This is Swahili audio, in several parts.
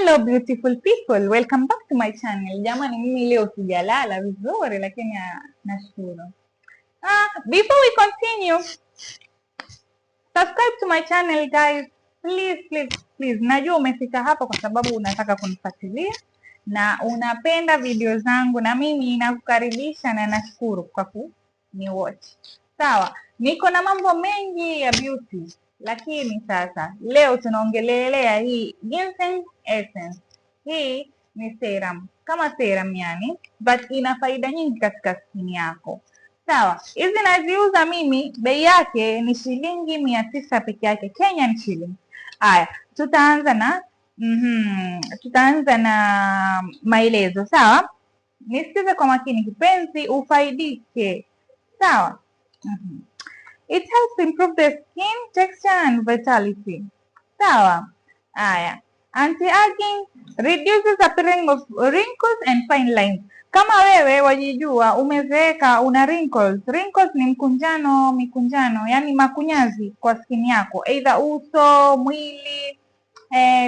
Hello beautiful people, welcome back to my channel. Jamani, mimi leo sijalala vizuri lakini nashukuru. Before we continue, subscribe to my channel guys. Please. Najua umefika hapa kwa sababu unataka kunifuatilia na unapenda video zangu, na mimi nakukaribisha na nashukuru kwa kuniwatch. Sawa, niko na mambo mengi ya beauty, lakini sasa leo tunaongelelea hii Ginseng Essence. Hii ni serum, kama serum yani, but ina faida nyingi katika skin yako. Sawa, hizi naziuza mimi, bei yake ni shilingi 900 peke yake, Kenyan shilling. Haya, tutaanza na maelezo. Sawa, nisikize kwa makini kipenzi, ufaidike. Sawa. It helps improve the skin texture and vitality. Sawa. Haya, anti-aging, reduces appearing of wrinkles and fine lines. Kama wewe wajijua umezeeka, una wrinkles. Wrinkles ni mikunjano, yani makunyazi kwa skin yako, either uso, mwili,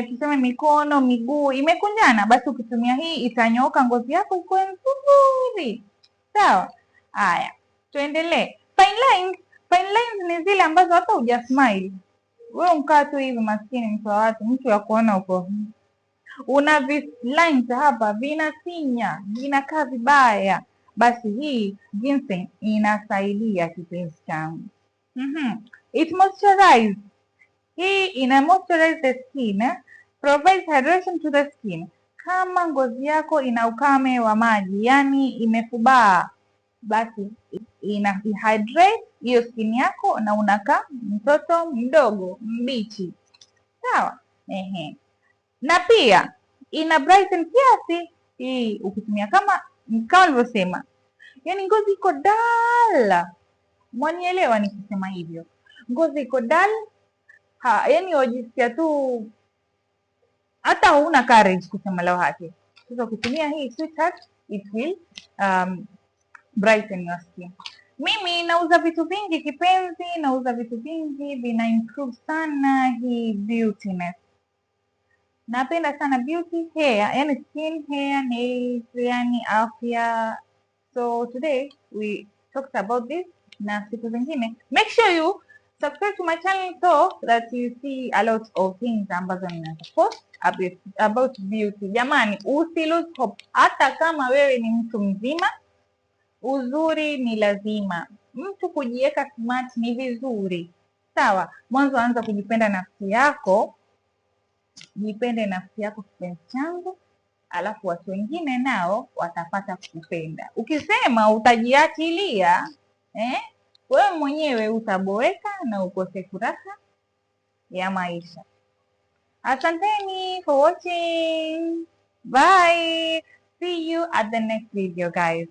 tuseme mikono, miguu imekunjana, basi ukitumia hii itanyooka, ngozi yako ikuwe nzuri. Sawa. Haya, tuendelee. Fine lines ni zile ambazo hata hujasmile. Wewe mkaa tu hivi maskini, mtu wa watu, mtu wa kuona uko una lines hapa vinasinya, vinakaa vibaya, basi hii ginseng inasaidia kipenzi changu. It moisturize. Hii ina moisturize the skin, provides hydration to the skin. Kama ngozi yako ina ukame wa maji, yani imefubaa, basi ina hydrate hiyo skin yako na unakaa mtoto mdogo mbichi. Sawa. Na pia ina brighten kiasi. Hii ukitumia kama nilivyosema, yani ngozi iko dull, mwanielewa nikisema hivyo, ngozi iko dull, yani wajisikia tu hata huna courage kusema la haki. Sasa ukitumia hii sweetheart, it will brighten your skin. Mimi nauza vitu vingi kipenzi, nauza vitu vingi vina improve sana hii beautiness. Napenda sana beauty, hair, yani skin, hair, nails, yani afya. So today we talked about this na siku zingine. Make sure you subscribe to my channel so that you see a lot of things ambazo ninapost about beauty. Jamani, usi lose hope. Hata kama wewe ni mtu mzima, uzuri ni lazima. Mtu kujiweka smart ni vizuri. Sawa, mwanzo anza kujipenda nafsi yako. Jipende nafsi yako kipenzi changu, alafu watu wengine nao watapata kukupenda. Ukisema utajiachilia, wewe mwenyewe utaboeka na ukose furaha ya maisha. Asanteni for watching. Bye. See you at the next video guys.